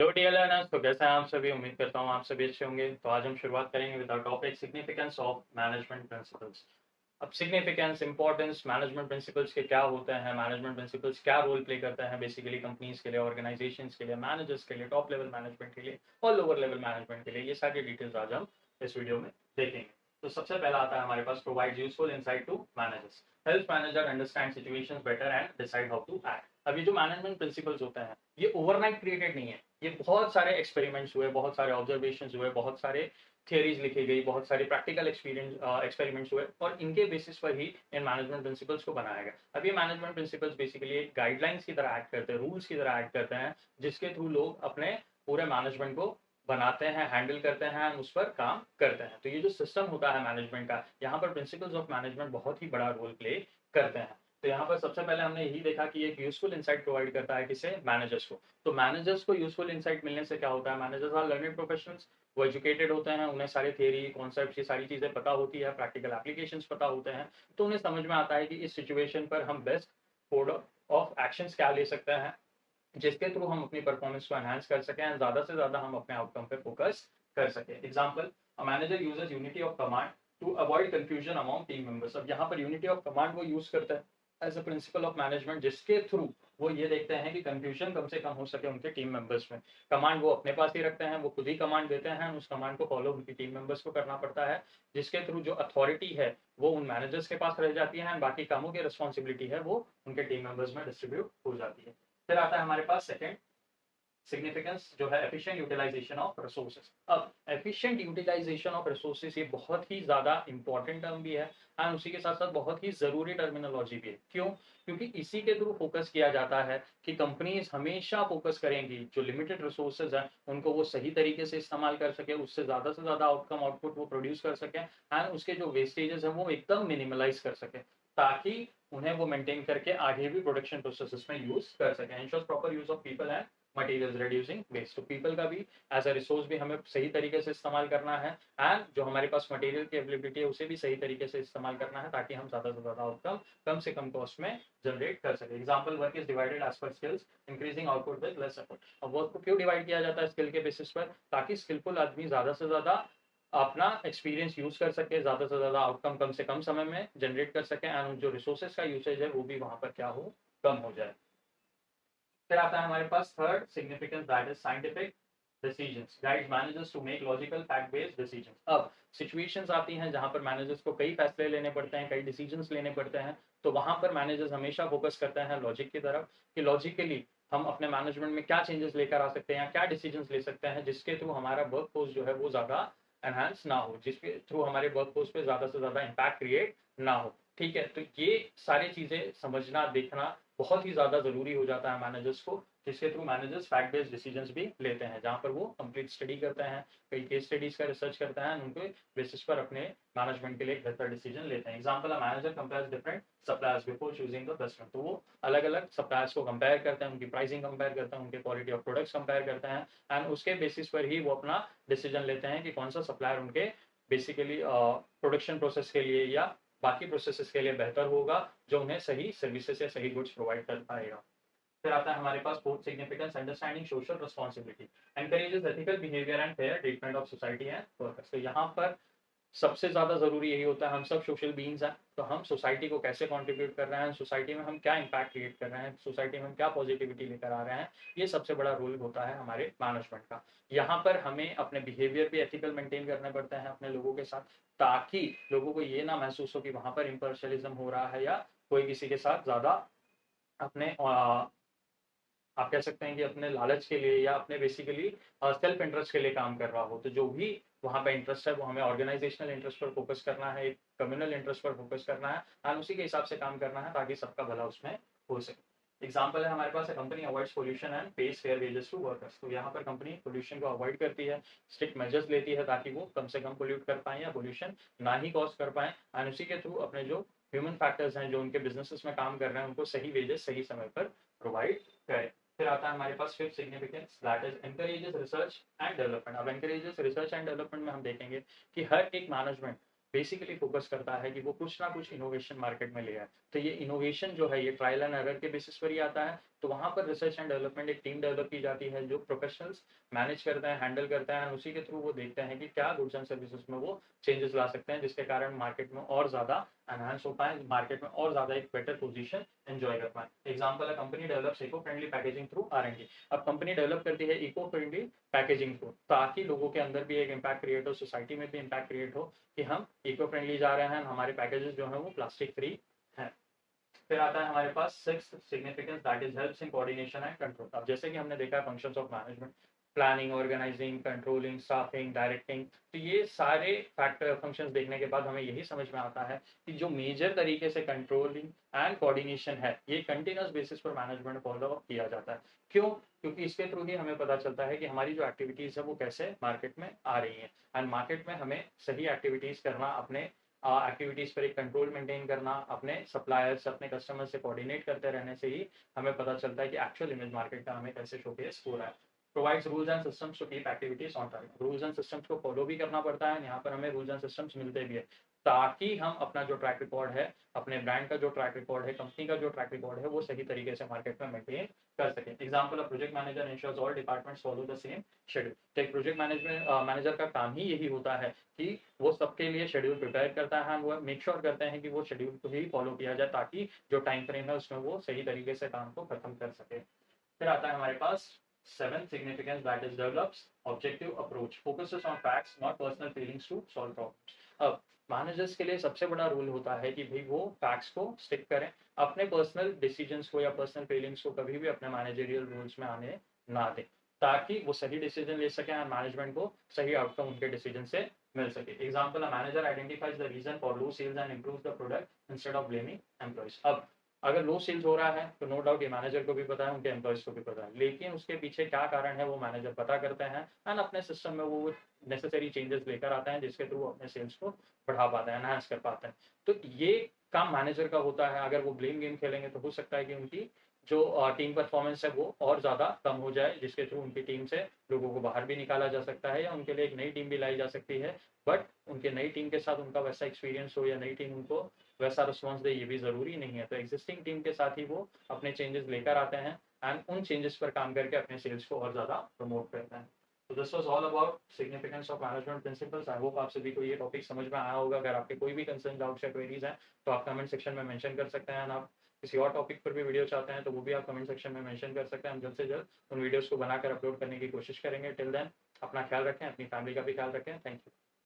Hello dear learners, तो कैसे हैं आप सभी। उम्मीद करता हूँ आप सभी अच्छे होंगे। तो आज हम शुरुआत करेंगे with our topic significance of management principles. अब सिग्निफिकेंस, इंपॉर्टेंस, मैनेजमेंट प्रिंसिपल्स के क्या होते हैं, मैनेजमेंट प्रिंसिपल्स क्या रोल प्ले करते हैं बेसिकली कंपनीज के लिए, ऑर्गेनाइजेशंस के लिए, मैनेजर्स के लिए, टॉप लेवल मैनेजमेंट के लिए और लोअर लेवल मैनेजमेंट के लिए, ये सारी डिटेल्स आज हम इस वीडियो में देखेंगे। तो सबसे पहला आता है हमारे पास provide useful insight to managers, help manager understand situations better and decide how to act. अब ये जो मैनेजमेंट प्रिंसिपल्स होते हैं ये ओवरनाइट क्रिएटेड नहीं है, ये बहुत सारे एक्सपेरिमेंट्स हुए, बहुत सारे ऑब्जर्वेशंस हुए, बहुत सारे थियरीज लिखी गई, बहुत सारे प्रैक्टिकल एक्सपेरिमेंट्स हुए और इनके बेसिस पर ही इन मैनेजमेंट प्रिंसिपल्स को बनाया गया। अब ये मैनेजमेंट प्रिंसिपल्स बेसिकली एक गाइडलाइंस की तरह एक्ट करते हैं, रूल्स की तरह एक्ट करते हैं, जिसके थ्रू लोग अपने पूरे मैनेजमेंट को बनाते हैं, हैंडल करते हैं, उस पर काम करते हैं। तो ये जो सिस्टम होता है मैनेजमेंट का, यहाँ पर प्रिंसिपल्स ऑफ मैनेजमेंट बहुत ही बड़ा रोल प्ले करते हैं। तो यहाँ पर सबसे पहले हमने यही देखा कि एक यूजफुल इंसाइट प्रोवाइड करता है किसे, मैनेजर्स को। तो मैनेजर्स को यूजफुल इंसाइट मिलने से क्या होता है, मैनेजर्स आर लर्निंग प्रोफेशनल्स, वो एजुकेटेड होते हैं, उन्हें सारी थियरी कॉन्सेप्ट ये सारी चीजें पता होती है, प्रैक्टिकल एप्लीकेशंस पता होते हैं। तो उन्हें समझ में आता है कि इस सिचुएशन पर हम बेस्ट कोड ऑफ एक्शंस क्या ले सकते हैं, जिसके थ्रू हम अपनी परफॉर्मेंस को एनहांस कर सकें, ज्यादा से ज्यादा हम अपने आउटकम पे फोकस कर सकें। Example, a manager uses unity of command to avoid confusion among team members. अब यहाँ पर यूनिटी ऑफ कमांड वो यूज करते हैं as a principle of management, जिसके थ्रू वो ये देखते हैं कि कंफ्यूजन कम से कम हो सके उनके टीम मेंबर्स में। कमांड वो अपने पास ही रखते हैं, वो खुद ही कमांड देते हैं, उस कमांड को फॉलो उनकी टीम मेंबर्स को करना पड़ता है, जिसके थ्रू जो अथॉरिटी है वो उन मैनेजर्स के पास रह जाती है, बाकी कामों की रिस्पॉन्सिबिलिटी है वो उनके टीम मेंबर्स में डिस्ट्रीब्यूट हो जाती है। फिर आता है हमारे पास सेकंड सिग्निफिकेंस जो है, एफिशिएंट यूटिलाइजेशन ऑफ रिसोर्सेज। अब एफिशिएंट यूटिलाइजेशन ऑफ रिसोर्सेज ये बहुत ही ज्यादा इंपॉर्टेंट टर्म भी है एंड उसी के साथ साथ बहुत ही जरूरी टर्मिनोलॉजी भी है। क्यों? क्योंकि इसी के थ्रू फोकस किया जाता है कि कंपनीज हमेशा फोकस करेंगी जो लिमिटेड रिसोर्सेज हैं उनको वो सही तरीके से इस्तेमाल कर सके, उससे ज्यादा आउटकम आउटपुट वो प्रोड्यूस कर सके एंड उसके जो वेस्टेजेस है वो एकदम मिनिमलाइज कर सके, ताकि उन्हें वो मेंटेन करके आगे भी प्रोडक्शन प्रोसेसेस में यूज कर सके। Ensures proper use of people and materials reducing waste. तो पीपल का भी एज अ रिसोर्स भी हमें सही तरीके से इस्तेमाल करना है एंड जो हमारे पास मटेरियल की अवेलेबिलिटी है उसे भी सही तरीके से इस्तेमाल करना है, ताकि हम ज्यादा से ज्यादा आउटकम कम से कम कॉस्ट में जनरेट कर सके। Example, work is divided as per skills, increasing output with less effort. अब वर्क को क्यों डिवाइड किया जाता है स्किल के बेसिस पर, ताकि स्किलफुल आदमी ज्यादा से ज्यादा अपना एक्सपीरियंस यूज कर सके, ज्यादा से ज्यादा आउटकम कम से कम समय में जनरेट कर सके एंड जो रिसोर्सेज का यूसेज है वो भी वहां पर क्या हो, कम हो जाए। फिर आता है हमारे पास third significance, that is scientific decisions, guides managers to make logical fact based decisions. अब सिचुएशंस आती हैं जहां पर मैनेजर्स को कई फैसले लेने पड़ते हैं, कई डिसीजंस लेने पड़ते हैं, तो वहां पर मैनेजर्स हमेशा फोकस करते हैं लॉजिक की तरफ कि लॉजिकली हम अपने मैनेजमेंट में क्या चेंजेस लेकर आ सकते हैं या क्या डिसीजंस ले सकते हैं जिसके थ्रू हमारा वर्क फोर्स जो है वो ज्यादा एनहांस ना हो, जिसके थ्रू हमारे वर्क फोर्स पे ज्यादा से ज्यादा इम्पैक्ट क्रिएट ना हो। ठीक है, तो ये सारी चीजें समझना देखना बहुत ही ज्यादा जरूरी हो जाता है मैनेजर्स को, जिसके through managers fact based decisions भी लेते हैं, जहां पर वो कंप्लीट स्टडी करते हैं, कई केस स्टडीज का रिसर्च करते हैं, उनके बेसिस पर अपने मैनेजमेंट के लिए एक बेहतर डिसीजन लेते हैं। Example, a manager compares different suppliers before choosing the best one. तो वो अलग अलग सप्लायर्स को कंपेयर करते हैं, उनकी प्राइसिंग कंपेयर करते हैं, उनके क्वालिटी ऑफ प्रोडक्ट्स कंपेयर करते हैं एंड उसके बेसिस पर ही वो अपना डिसीजन लेते हैं कि कौन सा सप्लायर उनके बेसिकली प्रोडक्शन प्रोसेस के लिए या बाकी प्रोसेसेस के लिए बेहतर होगा, जो उन्हें सही सर्विसेज या सही गुड्स प्रोवाइड कर पाएगा। फिर आता है हमारे पास fourth significance, understanding social responsibility, encourages ethical behaviour and fair treatment of society and workers. तो यहाँ पर सबसे ज्यादा जरूरी यही होता है, हम सब सोशल बीइंग्स हैं, तो हम सोसाइटी को कैसे कंट्रीब्यूट कर रहे हैं, सोसाइटी में हम क्या इम्पैक्ट क्रिएट कर रहे हैं, सोसाइटी में हम क्या पॉजिटिविटी लेकर आ रहे हैं, ये सबसे बड़ा रोल होता है हमारे मैनेजमेंट का। यहाँ पर हमें अपने बिहेवियर भी एथिकल मेंटेन करने पड़ते हैं अपने लोगों के साथ, ताकि लोगों को ये ना महसूस हो कि वहां पर इम्पर्शलिज्म हो रहा है या कोई किसी के साथ ज्यादा अपने आप कह सकते हैं कि अपने लालच के लिए या अपने बेसिकली सेल्फ इंटरेस्ट के लिए काम कर रहा हो। तो जो भी वहां पे इंटरेस्ट है वो हमें ऑर्गेनाइजेशनल इंटरेस्ट पर फोकस करना है, एक कम्युनल इंटरेस्ट पर फोकस करना है एंड उसी के हिसाब से काम करना है, ताकि सबका भला उसमें हो सके। एग्जाम्पल है हमारे पास, company avoids pollution and pays fair wages to workers. तो यहाँ पर कंपनी पोल्यूशन को अवॉइड करती है, स्ट्रिक्ट मेजर्स लेती है ताकि वो कम से कम पोल्यूट कर पाए या पोल्यूशन ना ही कॉज कर पाए एंड उसी के थ्रू अपने जो ह्यूमन फैक्टर्स हैं जो उनके बिजनेसेस में काम कर रहे हैं उनको सही वेजेस सही समय पर प्रोवाइड करें। फिर आता है हमारे पास fifth significance, that is encourages research and development. अब एनकरेजेस रिसर्च एंड डेवलपमेंट में हम देखेंगे कि हर एक मैनेजमेंट बेसिकली फोकस करता है कि वो कुछ ना कुछ इनोवेशन मार्केट में ले आए। तो ये इनोवेशन जो है ये ट्रायल एंड एरर के बेसिस पर ही आता है, तो वहाँ पर रिसर्च एंड डेवलपमेंट एक टीम डेवलप की जाती है जो प्रोफेशनल्स मैनेज करते हैं, हैंडल करते हैं, उसी के थ्रू वो देखते हैं कि क्या गुड्स एंड सर्विसेज में वो चेंजेस ला सकते हैं जिसके कारण मार्केट में और ज़्यादा एनहांस हो पाए, मार्केट में और ज़्यादा एक बेटर पोजीशन एंजॉय कर पाए। एग्जाम्पल है company develops eco friendly packaging through R&D। अब कंपनी डेवलप करती है इको फ्रेंडली पैकेजिंग थ्रू ताकि लोगों के अंदर भी एक इम्पैक्ट क्रिएट हो, सोसाइटी में भी इम्पैक्ट क्रिएट हो कि हम इको फ्रेंडली जा रहे हैं, हमारे पैकेजेस जो है वो प्लास्टिक फ्री हैं। फिर आता है हमारे पास six significance that is helps in coordination and control. अब जैसे कि हमने देखा है functions of management, planning, organising, controlling, staffing, directing, तो ये सारे फैक्टर फंक्शंस देखने के बाद हमें यही समझ में आता है कि जो मेजर तरीके से कंट्रोलिंग एंड कोऑर्डिनेशन है ये कंटिन्यूस बेसिस पर मैनेजमेंट फॉलो किया जाता है। क्यों? क्योंकि इसके थ्रू ही हमें पता चलता है कि हमारी जो एक्टिविटीज है वो कैसे मार्केट में आ रही है, एंड मार्केट में हमें सही एक्टिविटीज करना, अपने एक्टिविटीज पर एक कंट्रोल मेंटेन करना, अपने सप्लायर्स, अपने कस्टमर से कोऑर्डिनेट करते रहने से ही हमें पता चलता है कि एक्चुअल इमेज मार्केट का हमें कैसे शोकेस हो रहा है। Provides rules and systems to keep activities on target. Rules and systems को फॉलो भी करना पड़ता है, यहाँ पर हमें रूल्स एंड सिस्टम्स मिलते भी है ताकि हम अपना जो ट्रैक रिकॉर्ड है, अपने ब्रांड का जो ट्रैक रिकॉर्ड है, कंपनी का जो ट्रैक रिकॉर्ड है वो सही तरीके से मार्केट में मेंटेन कर सके। Example, a project manager ensures all departments follow the same schedule. तो एक प्रोजेक्ट मैनेजमेंट मैनेजर का काम ही यही होता है कि वो सबके लिए शेड्यूल प्रिपेयर करता है, वो मेक श्योर करते हैं कि वो शेड्यूल को ही फॉलो किया जाए ताकि जो टाइम फ्रेम है उसमें वो सही तरीके से काम को खत्म कर सके। फिर आता है हमारे पास seven significance that is develops objective approach, focuses on facts not personal feelings to solve problems. अब मैनेजर्स के लिए सबसे बड़ा रूल होता है कि भाई वो फैक्ट्स को स्टिक करें, अपने पर्सनल डिसीजंस को या पर्सनल फीलिंग्स को कभी भी अपने मैनेजरियल रूल्स में आने ना दें ताकि वो सही डिसीजन ले सकें और मैनेजमेंट को सही आउटकम उनके डिसीजन से मिल सके। Example, a manager identifies the reason for low sales and improve the product instead of blaming employees. अब अगर लो सेल्स हो रहा है तो नो डाउट ये मैनेजर को भी पता है, उनके एम्प्लॉयज को भी पता है, लेकिन उसके पीछे क्या कारण है वो मैनेजर पता करते हैं एंड अपने सिस्टम में वो नेसेसरी चेंजेस लेकर आते हैं जिसके थ्रू अपने सेल्स को बढ़ा पाते हैं, एनहांस कर पाते हैं। तो ये काम मैनेजर का होता है। अगर वो ब्लेम गेम खेलेंगे तो हो सकता है कि उनकी जो टीम परफॉर्मेंस है वो और ज़्यादा कम हो जाए, जिसके थ्रू उनकी टीम से लोगों को बाहर भी निकाला जा सकता है या उनके लिए एक नई टीम भी लाई जा सकती है। बट उनके नई टीम के साथ उनका वैसा एक्सपीरियंस हो या नई टीम उनको वैसा रिस्पॉन्स दे ये भी ज़रूरी नहीं है। तो एग्जिस्टिंग टीम के साथ ही वो अपने चेंजेस लेकर आते हैं एंड उन चेंजेस पर काम करके अपने सेल्स को और ज़्यादा प्रमोट करते हैं। तो this was all about significance of management principles. I hope आप सभी को ये टॉपिक समझ में आया होगा। अगर आपके कोई भी कंसर्न, डाउट्स या क्वेरीज हैं तो आप कमेंट सेक्शन में मेंशन कर सकते हैं। आप किसी और टॉपिक पर भी वीडियो चाहते हैं तो वो भी आप कमेंट सेक्शन में मेंशन कर सकते हैं। हम जल्द से जल्द उन वीडियोस को बनाकर अपलोड करने की कोशिश करेंगे। टिल देन अपना ख्याल रखें, अपनी फैमिली का भी ख्याल रखें। Thank you.